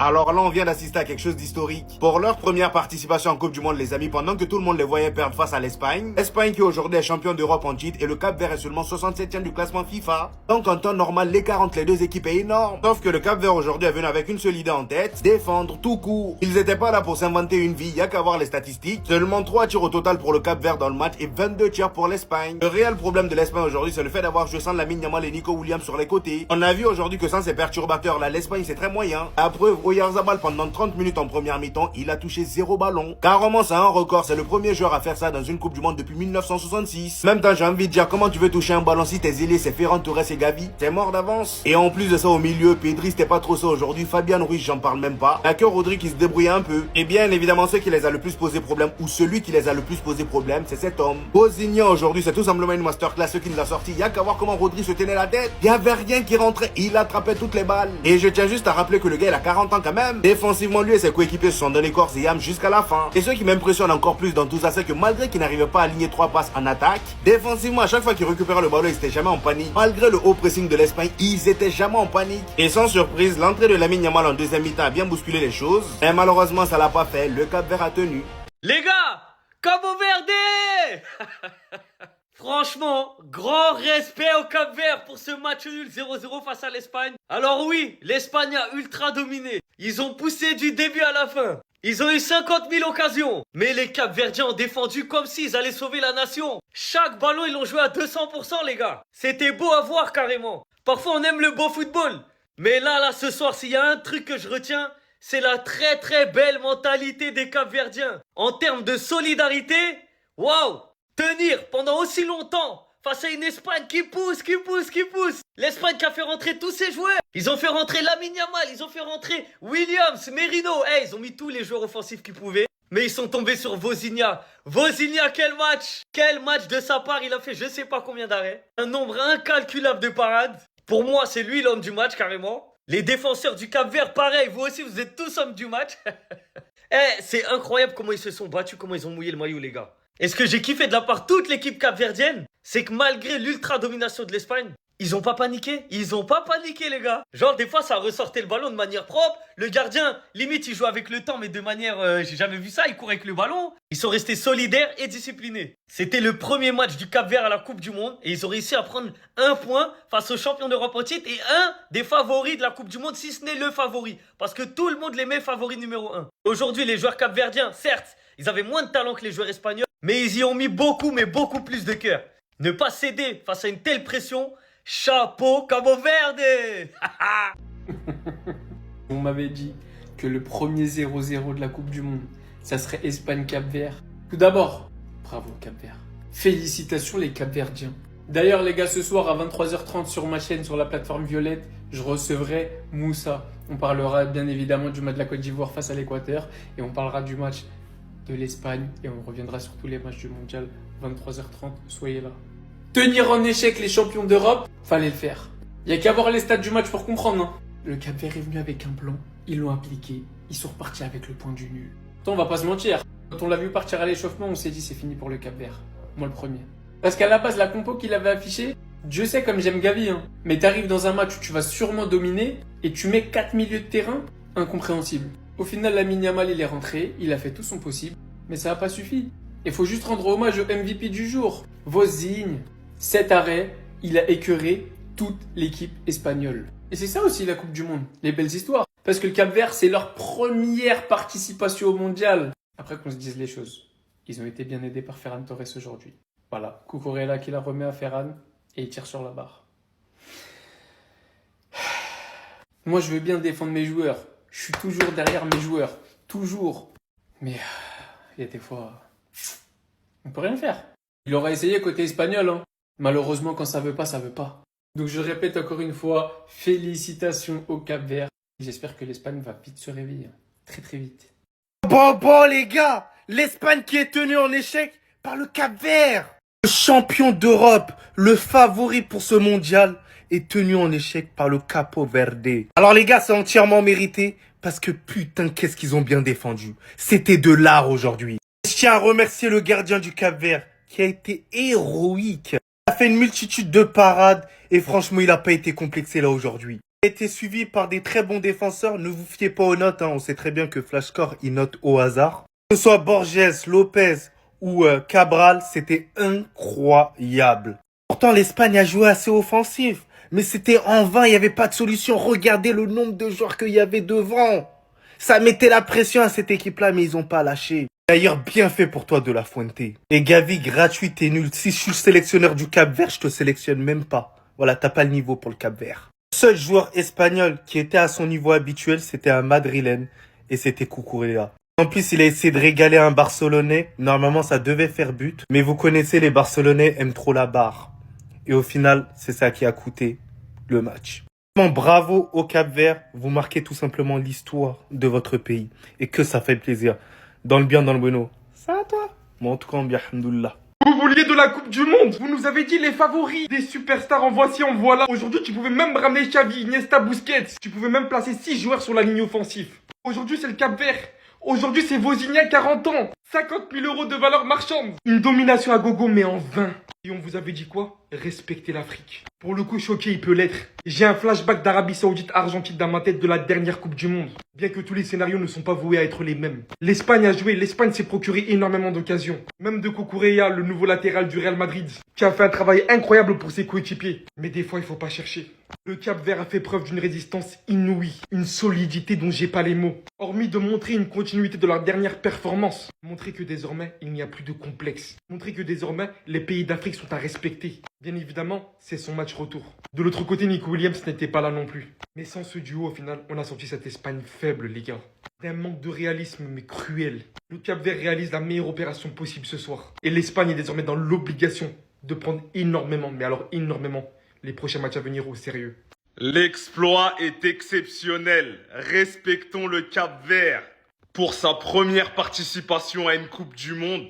Alors là, on vient d'assister à quelque chose d'historique. Pour leur première participation en Coupe du Monde, les amis, pendant que tout le monde les voyait perdre face à l'Espagne, l'Espagne qui aujourd'hui est champion d'Europe en titre et le Cap-Vert est seulement 67e du classement FIFA. Donc en temps normal, l'écart entre les deux équipes est énorme. Sauf que le Cap-Vert aujourd'hui est venu avec une seule idée en tête, défendre tout court. Ils étaient pas là pour s'inventer une vie, y a qu'à voir les statistiques. Seulement 3 tirs au total pour le Cap-Vert dans le match et 22 tirs pour l'Espagne. Le réel problème de l'Espagne aujourd'hui, c'est le fait d'avoir joué sans Lamine Yamal et Nico Williams sur les côtés. On a vu aujourd'hui que sans ces perturbateurs là, l'Espagne c'est très moyen. La preuve, Oyarzabal pendant 30 minutes en première mi-temps, il a touché 0 ballon. Carrément, c'est un record, c'est le premier joueur à faire ça dans une Coupe du Monde depuis 1966. Même temps, j'ai envie de dire, comment tu veux toucher un ballon si tes ailiers c'est Ferran Torres et Gavi? T'es mort d'avance. Et en plus de ça, au milieu, Pedri c'était pas trop ça aujourd'hui, Fabian Ruiz j'en parle même pas. Y'a que Rodri qui se débrouille un peu. Et bien évidemment, ceux qui les a le plus posé problème, ou celui qui les a le plus posé problème, c'est cet homme. Bosignan aujourd'hui, c'est tout simplement une masterclass, ce qui nous a sorti. Y'a qu'à voir comment Rodri se tenait la tête. Y'avait rien qui rentrait, il attrapait toutes les balles. Et je tiens juste à rappeler que le gars il a 40 ans quand même. Défensivement, lui et ses coéquipiers se sont donné corps et âme jusqu'à la fin. Et ce qui m'impressionne encore plus dans tout ça, c'est que malgré qu'il n'arrivait pas à aligner 3 passes en attaque, défensivement, à chaque fois qu'il récupérait le ballon, ils étaient jamais en panique. Malgré le haut pressing de l'Espagne, ils étaient jamais en panique. Et sans surprise, l'entrée de Lamine Yamal en deuxième mi-temps a bien bousculé les choses. Mais malheureusement, ça l'a pas fait. Le Cap-Vert a tenu. Les gars, Cabo Verde Franchement, grand respect au Cap-Vert pour ce match nul 0-0 face à l'Espagne. Alors oui, l'Espagne a ultra dominé. Ils ont poussé du début à la fin. Ils ont eu 50 000 occasions. Mais les Cap-Verdiens ont défendu comme s'ils allaient sauver la nation. Chaque ballon, ils l'ont joué à 200% les gars. C'était beau à voir carrément. Parfois, on aime le beau football. Mais là, ce soir, s'il y a un truc que je retiens, c'est la très très belle mentalité des Cap-Verdiens. En termes de solidarité, waouh! Tenir pendant aussi longtemps face à une Espagne qui pousse. L'Espagne qui a fait rentrer tous ses joueurs. Ils ont fait rentrer Lamine Yamal, ils ont fait rentrer Williams, Merino. Hey, ils ont mis tous les joueurs offensifs qu'ils pouvaient. Mais ils sont tombés sur Vozinha. Vozinha, quel match! Quel match de sa part, il a fait je sais pas combien d'arrêts. Un nombre incalculable de parades. Pour moi, c'est lui l'homme du match carrément. Les défenseurs du Cap-Vert, pareil, vous aussi, vous êtes tous hommes du match. C'est incroyable comment ils se sont battus, comment ils ont mouillé le maillot, les gars. Et ce que j'ai kiffé de la part de toute l'équipe capverdienne, c'est que malgré l'ultra domination de l'Espagne, ils ont pas paniqué. Ils ont pas paniqué, les gars. Genre, des fois, ça ressortait le ballon de manière propre. Le gardien, limite, il joue avec le temps, mais de manière... j'ai jamais vu ça, il court avec le ballon. Ils sont restés solidaires et disciplinés. C'était le premier match du Cap-Vert à la Coupe du Monde. Et ils ont réussi à prendre un point face aux champions d'Europe en titre et un des favoris de la Coupe du Monde, si ce n'est le favori. Parce que tout le monde les met favoris numéro 1. Aujourd'hui, les joueurs capverdiens, certes, ils avaient moins de talent que les joueurs espagnols, mais ils y ont mis beaucoup, mais beaucoup plus de cœur. Ne pas céder face à une telle pression... Chapeau Cabo Verde. On m'avait dit que le premier 0-0 de la Coupe du Monde, ça serait Espagne-Cap-Vert. Tout d'abord, bravo Cap-Vert. Félicitations les Cap-Verdiens. D'ailleurs les gars, ce soir à 23h30 sur ma chaîne, sur la plateforme Violette, je recevrai Moussa. On parlera bien évidemment du match de la Côte d'Ivoire face à l'Équateur et on parlera du match de l'Espagne et on reviendra sur tous les matchs du Mondial. 23h30, soyez là. Tenir en échec les champions d'Europe, fallait le faire. Il n'y a qu'à voir les stats du match pour comprendre. Hein. Le Cap-Vert est venu avec un plan, ils l'ont appliqué, ils sont repartis avec le point du nul. Attends, on va pas se mentir. Quand on l'a vu partir à l'échauffement, on s'est dit c'est fini pour le Cap-Vert. Moi le premier. Parce qu'à la base, la compo qu'il avait affichée, Dieu sait comme j'aime Gavi, hein. Mais t'arrives dans un match où tu vas sûrement dominer et tu mets 4 milieux de terrain, incompréhensible. Au final, Lamine Yamal, il est rentré, il a fait tout son possible, mais ça n'a pas suffi. Il faut juste rendre hommage au MVP du jour, Vozinha. Cet arrêt, il a écœuré toute l'équipe espagnole. Et c'est ça aussi la Coupe du Monde, les belles histoires. Parce que le Cap-Vert, c'est leur première participation au mondial. Après qu'on se dise les choses, ils ont été bien aidés par Ferran Torres aujourd'hui. Voilà, Cucurella qui la remet à Ferran et il tire sur la barre. Moi, je veux bien défendre mes joueurs. Je suis toujours derrière mes joueurs. Toujours. Mais il y a des fois, on peut rien faire. Il aura essayé côté espagnol, hein. Malheureusement, quand ça veut pas, ça veut pas. Donc je répète encore une fois, félicitations au Cap-Vert. J'espère que l'Espagne va vite se réveiller. Très très vite. Bon les gars, l'Espagne qui est tenue en échec par le Cap-Vert. Le champion d'Europe, le favori pour ce mondial, est tenu en échec par le Capo Verde. Alors les gars, c'est entièrement mérité parce que putain, qu'est-ce qu'ils ont bien défendu. C'était de l'art aujourd'hui. Je tiens à remercier le gardien du Cap-Vert qui a été héroïque. Il a fait une multitude de parades et franchement, il n'a pas été complexé là aujourd'hui. a été suivi par des très bons défenseurs. Ne vous fiez pas aux notes, hein. On sait très bien que Flashscore, il note au hasard. Que ce soit Borges, Lopez ou Cabral, c'était incroyable. Pourtant, l'Espagne a joué assez offensif. Mais c'était en vain, il n'y avait pas de solution. Regardez le nombre de joueurs qu'il y avait devant. Ça mettait la pression à cette équipe-là, mais ils n'ont pas lâché. D'ailleurs, bien fait pour toi, De La Fuente. Et Gavi, gratuit, t'es nul. Si je suis sélectionneur du Cap-Vert, je te sélectionne même pas. Voilà, t'as pas le niveau pour le Cap-Vert. Le seul joueur espagnol qui était à son niveau habituel, c'était un Madrilène. Et c'était Cucurella. En plus, il a essayé de régaler un Barcelonais. Normalement, ça devait faire but. Mais vous connaissez, les Barcelonais aiment trop la barre. Et au final, c'est ça qui a coûté le match. Bravo au Cap-Vert, vous marquez tout simplement l'histoire de votre pays. Et que ça fait plaisir. Dans le bien, dans le bueno. Ça à toi. Moi en tout cas, bien, alhamdoulilah. Vous vouliez de la Coupe du Monde. Vous nous avez dit les favoris. Des superstars en voici, en voilà. Aujourd'hui, tu pouvais même ramener Xavi, Iniesta, Busquets. Tu pouvais même placer 6 joueurs sur la ligne offensive. Aujourd'hui, c'est le Cap-Vert. Aujourd'hui, c'est Vozinha, 40 ans. 50 000 euros de valeur marchande. Une domination à gogo, mais en vain. Et on vous avait dit quoi? Respectez l'Afrique. Pour le coup, choqué, il peut l'être. J'ai un flashback d'Arabie Saoudite-Argentine dans ma tête de la dernière Coupe du Monde. Bien que tous les scénarios ne sont pas voués à être les mêmes. L'Espagne a joué, l'Espagne s'est procuré énormément d'occasions. Même de Cucurella, le nouveau latéral du Real Madrid, qui a fait un travail incroyable pour ses coéquipiers. Mais des fois, il faut pas chercher. Le Cap-Vert a fait preuve d'une résistance inouïe, une solidité dont j'ai pas les mots. Hormis de montrer une continuité de leur dernière performance, montrer que désormais, il n'y a plus de complexe. Montrer que désormais, les pays d'Afrique sont à respecter. Bien évidemment, c'est son match retour. De l'autre côté, Nico Williams n'était pas là non plus. Mais sans ce duo, au final, on a sorti cette Espagne faible, les gars. D'un manque de réalisme, mais cruel. Le Cap-Vert réalise la meilleure opération possible ce soir. Et l'Espagne est désormais dans l'obligation de prendre énormément, mais alors énormément, les prochains matchs à venir au sérieux. L'exploit est exceptionnel. Respectons le Cap-Vert. Pour sa première participation à une Coupe du Monde,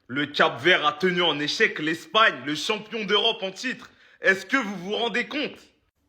le Cap-Vert a tenu en échec l'Espagne, le champion d'Europe en titre. Est-ce que vous vous rendez compte?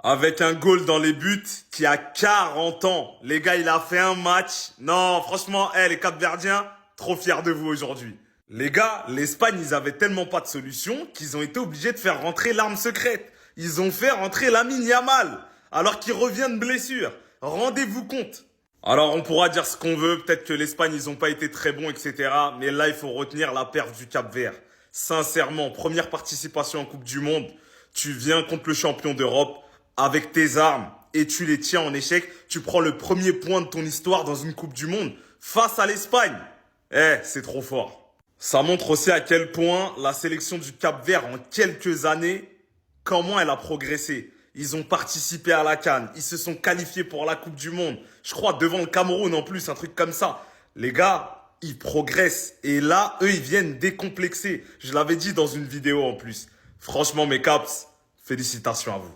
Avec un goal dans les buts qui a 40 ans. Les gars, il a fait un match. Non, franchement, les Cap-Verdiens, trop fiers de vous aujourd'hui. Les gars, l'Espagne, ils avaient tellement pas de solution qu'ils ont été obligés de faire rentrer l'arme secrète. Ils ont fait rentrer Lamine Yamal, alors qu'il revient de blessure. Rendez-vous compte. Alors, on pourra dire ce qu'on veut. Peut-être que l'Espagne, ils ont pas été très bons, etc. Mais là, il faut retenir la perf du Cap-Vert. Sincèrement, première participation en Coupe du Monde. Tu viens contre le champion d'Europe avec tes armes et tu les tiens en échec. Tu prends le premier point de ton histoire dans une Coupe du Monde face à l'Espagne. C'est trop fort. Ça montre aussi à quel point la sélection du Cap-Vert en quelques années, comment elle a progressé. Ils ont participé à la CAN. Ils se sont qualifiés pour la Coupe du Monde. Je crois devant le Cameroun en plus, un truc comme ça. Les gars, ils progressent. Et là, eux, ils viennent décomplexer. Je l'avais dit dans une vidéo en plus. Franchement, mes caps, félicitations à vous.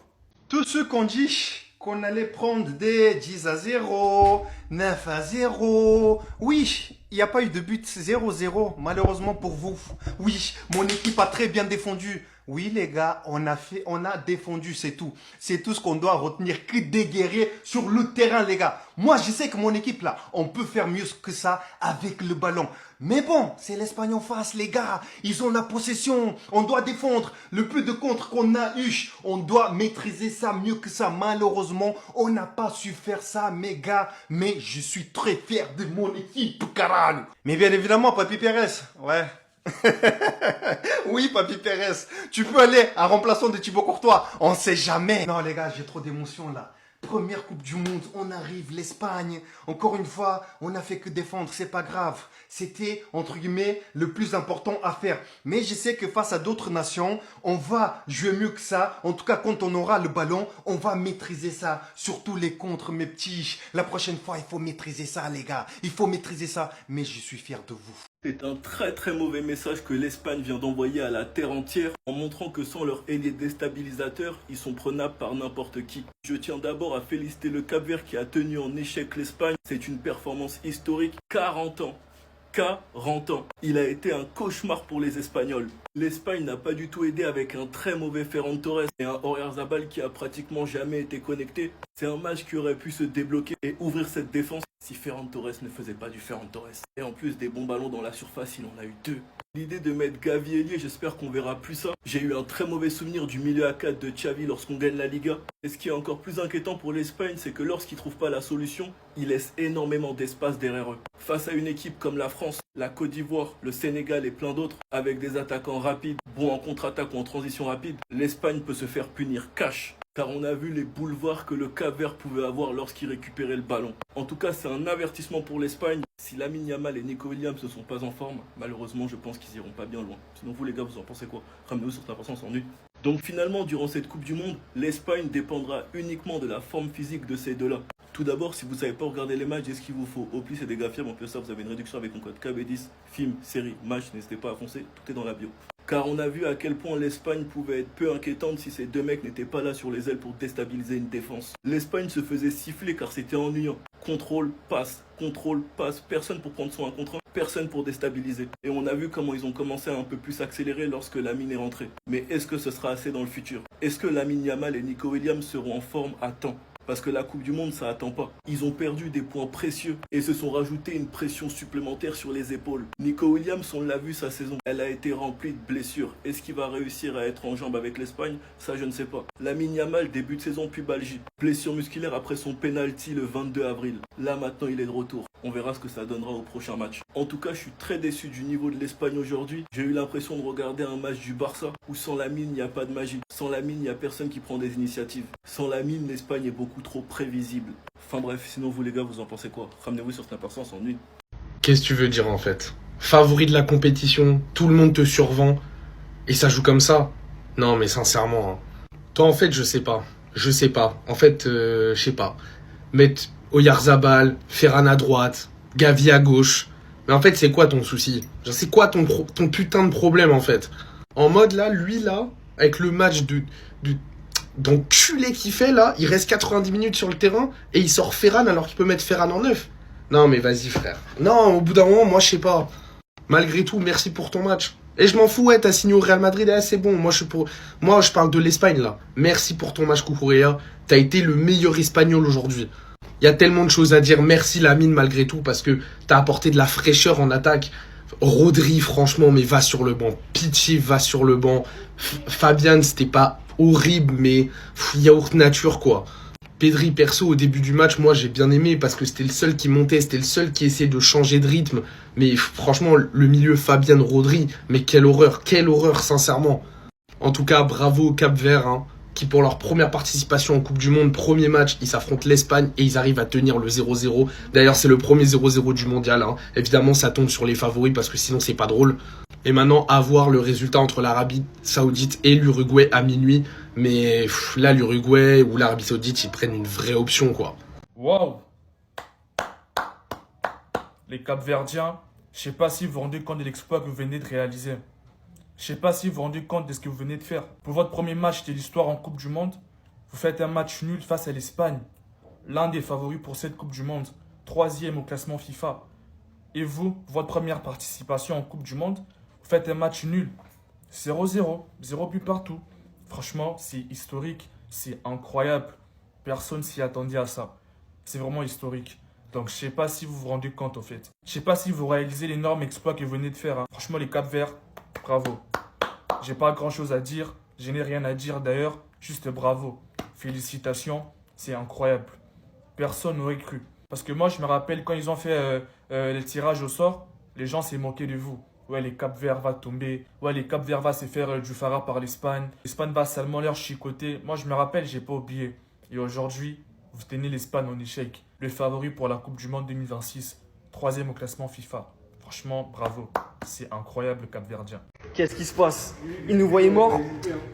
Tous ceux qui ont dit qu'on allait prendre des 10-0, 9-0. Oui, il n'y a pas eu de but 0-0, malheureusement pour vous. Oui, mon équipe a très bien défendu. Oui, les gars, on a défendu, c'est tout. C'est tout ce qu'on doit retenir, que des guerriers sur le terrain, les gars. Moi, je sais que mon équipe, là, on peut faire mieux que ça avec le ballon. Mais bon, c'est l'Espagne en face, les gars. Ils ont la possession. On doit défendre. Le peu de contre qu'on a eu, on doit maîtriser ça mieux que ça. Malheureusement, on n'a pas su faire ça, mes gars. Mais je suis très fier de mon équipe, carrément. Mais bien évidemment, Papi Pérez, ouais. Oui, Papi Pérez, tu peux aller à remplaçant de Thibaut Courtois. On sait jamais. Non, les gars, j'ai trop d'émotions là. Première Coupe du Monde, on arrive, l'Espagne. Encore une fois, on n'a fait que défendre, c'est pas grave. C'était, entre guillemets, le plus important à faire. Mais je sais que face à d'autres nations, on va jouer mieux que ça. En tout cas, quand on aura le ballon, on va maîtriser ça. Surtout les contres, mes petits. La prochaine fois, il faut maîtriser ça, les gars. Il faut maîtriser ça. Mais je suis fier de vous. C'est un très très mauvais message que l'Espagne vient d'envoyer à la terre entière en montrant que sans leur ailier déstabilisateur, ils sont prenables par n'importe qui. Je tiens d'abord à féliciter le Cap-Vert qui a tenu en échec l'Espagne. C'est une performance historique, 40 ans. 40 ans. Il a été un cauchemar pour les Espagnols. L'Espagne n'a pas du tout aidé avec un très mauvais Ferran Torres et un Oyarzabal qui a pratiquement jamais été connecté. C'est un match qui aurait pu se débloquer et ouvrir cette défense si Ferran Torres ne faisait pas du Ferran Torres. Et en plus des bons ballons dans la surface, il en a eu 2. L'idée de mettre Gavi ailier, j'espère qu'on verra plus ça. J'ai eu un très mauvais souvenir du milieu à 4 de Xavi lorsqu'on gagne la Liga. Et ce qui est encore plus inquiétant pour l'Espagne, c'est que lorsqu'ils ne trouvent pas la solution, ils laissent énormément d'espace derrière eux. Face à une équipe comme la France, la Côte d'Ivoire, le Sénégal et plein d'autres, avec des attaquants rapides, bons en contre-attaque ou en transition rapide, l'Espagne peut se faire punir cash. Car on a vu les boulevards que le Cap-Vert pouvait avoir lorsqu'il récupérait le ballon. En tout cas, c'est un avertissement pour l'Espagne. Si Lamine Yamal et Nico Williams ne sont pas en forme, malheureusement, je pense qu'ils iront pas bien loin. Sinon, vous les gars, vous en pensez quoi? Ramenez-vous sur l'importance en une. Donc finalement, durant cette Coupe du Monde, l'Espagne dépendra uniquement de la forme physique de ces deux-là. Tout d'abord, si vous ne savez pas regarder les matchs, est-ce qu'il vous faut Oplis et des gars firmes? En plus ça, vous avez une réduction avec mon code KB10, film, série, match, n'hésitez pas à foncer, tout est dans la bio. Car on a vu à quel point l'Espagne pouvait être peu inquiétante si ces deux mecs n'étaient pas là sur les ailes pour déstabiliser une défense. L'Espagne se faisait siffler car c'était ennuyant. Contrôle, passe, personne pour prendre son 1 contre 1, personne pour déstabiliser. Et on a vu comment ils ont commencé à un peu plus accélérer lorsque Lamine est rentré. Mais est-ce que ce sera assez dans le futur? Est-ce que Lamine Yamal et Nico Williams seront en forme à temps? Parce que la Coupe du Monde, ça attend pas. Ils ont perdu des points précieux et se sont rajoutés une pression supplémentaire sur les épaules. Nico Williams, on l'a vu sa saison, elle a été remplie de blessures. Est-ce qu'il va réussir à être en jambes avec l'Espagne? Ça, je ne sais pas. Lamine Yamal, début de saison, pubalgie. Blessure musculaire après son penalty le 22 avril. Là, maintenant, il est de retour. On verra ce que ça donnera au prochain match. En tout cas, je suis très déçu du niveau de l'Espagne aujourd'hui. J'ai eu l'impression de regarder un match du Barça où sans Lamine, il n'y a pas de magie. Sans Lamine, il n'y a personne qui prend des initiatives. Sans Lamine, l'Espagne est beaucoup trop prévisible. Enfin bref, sinon vous les gars, vous en pensez quoi? Ramenez-vous sur cette importance en une. Qu'est-ce que tu veux dire en fait? Favori de la compétition, tout le monde te survend, et ça joue comme ça? Non mais sincèrement, hein. Toi en fait je sais pas. En fait, je sais pas. Mettre Oyarzabal, Ferran à droite, Gavi à gauche. Mais en fait c'est quoi ton souci? Genre, c'est quoi ton putain de problème en fait? En mode là, lui là, avec le match d'enculé qu'il fait là, il reste 90 minutes sur le terrain et il sort Ferran alors qu'il peut mettre Ferran en 9. Non mais vas-y frère. Non, au bout d'un moment, moi je sais pas. Malgré tout, merci pour ton match. Et je m'en fous, ouais, t'as signé au Real Madrid, c'est bon. Moi je parle de l'Espagne là. Merci pour ton match, Cucurella. T'as été le meilleur Espagnol aujourd'hui. Il y a tellement de choses à dire. Merci Lamine malgré tout parce que t'as apporté de la fraîcheur en attaque. Rodri, franchement, mais va sur le banc. Pichi va sur le banc. Fabian, c'était pas horrible, mais yaourt nature, quoi. Pedri, perso, au début du match, moi, j'ai bien aimé parce que c'était le seul qui montait, c'était le seul qui essayait de changer de rythme. Mais franchement, le milieu Fabian, Rodri, mais quelle horreur, sincèrement. En tout cas, bravo au Cap-Vert, hein, qui pour leur première participation en Coupe du Monde, premier match, ils s'affrontent l'Espagne et ils arrivent à tenir le 0-0. D'ailleurs, c'est le premier 0-0 du mondial, hein. Évidemment, ça tombe sur les favoris parce que sinon, c'est pas drôle. Et maintenant, à voir le résultat entre l'Arabie Saoudite et l'Uruguay à minuit. Mais là, l'Uruguay ou l'Arabie Saoudite, ils prennent une vraie option, quoi. Waouh! Les Capverdiens, je sais pas si vous vous rendez compte de l'exploit que vous venez de réaliser. Je sais pas si vous vous rendez compte de ce que vous venez de faire. Pour votre premier match de l'histoire en Coupe du Monde, vous faites un match nul face à l'Espagne. L'un des favoris pour cette Coupe du Monde. 3e au classement FIFA. Et vous, votre première participation en Coupe du Monde, vous faites un match nul. 0-0. 0 but partout. Franchement, c'est historique. C'est incroyable. Personne s'y attendait à ça. C'est vraiment historique. Donc, je sais pas si vous vous rendez compte, au fait. Je sais pas si vous réalisez l'énorme exploit que vous venez de faire, hein. Franchement, les Cap-Verts, bravo. J'ai pas grand-chose à dire. Je n'ai rien à dire, d'ailleurs. Juste bravo. Félicitations. C'est incroyable. Personne n'aurait cru. Parce que moi, je me rappelle, quand ils ont fait le tirage au sort, les gens s'est moqués de vous. Ouais, les Cap-Verts va tomber. Ouais, les Cap-Verts va se faire du Farah par l'Espagne. L'Espagne va salement leur chicoter. Moi, je me rappelle, j'ai pas oublié. Et aujourd'hui, vous tenez l'Espagne en échec. Le favori pour la Coupe du Monde 2026. 3e au classement FIFA. Franchement, bravo. C'est incroyable, le Cap-Verdien. Qu'est-ce qui se passe? Ils nous voyaient morts.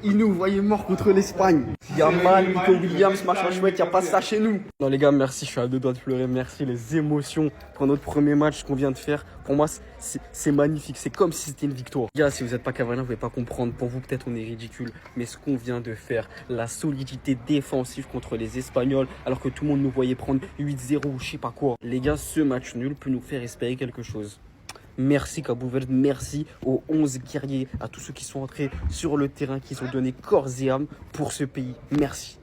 Ils nous voyaient morts contre l'Espagne. Yamal, Nico Williams, machin chouette, y a pas ça chez nous. Non les gars, merci, je suis à 2 doigts de pleurer. Merci, les émotions pour notre premier match qu'on vient de faire. Pour moi, c'est magnifique. C'est comme si c'était une victoire. Les gars, si vous n'êtes pas Cavalier, vous pouvez pas comprendre. Pour vous, peut-être on est ridicule. Mais ce qu'on vient de faire, la solidité défensive contre les Espagnols, alors que tout le monde nous voyait prendre 8-0 ou je sais pas quoi. Les gars, ce match nul peut nous faire espérer quelque chose. Merci Cabo Verde, merci aux 11 guerriers, à tous ceux qui sont entrés sur le terrain, qui ont donné corps et âme pour ce pays. Merci.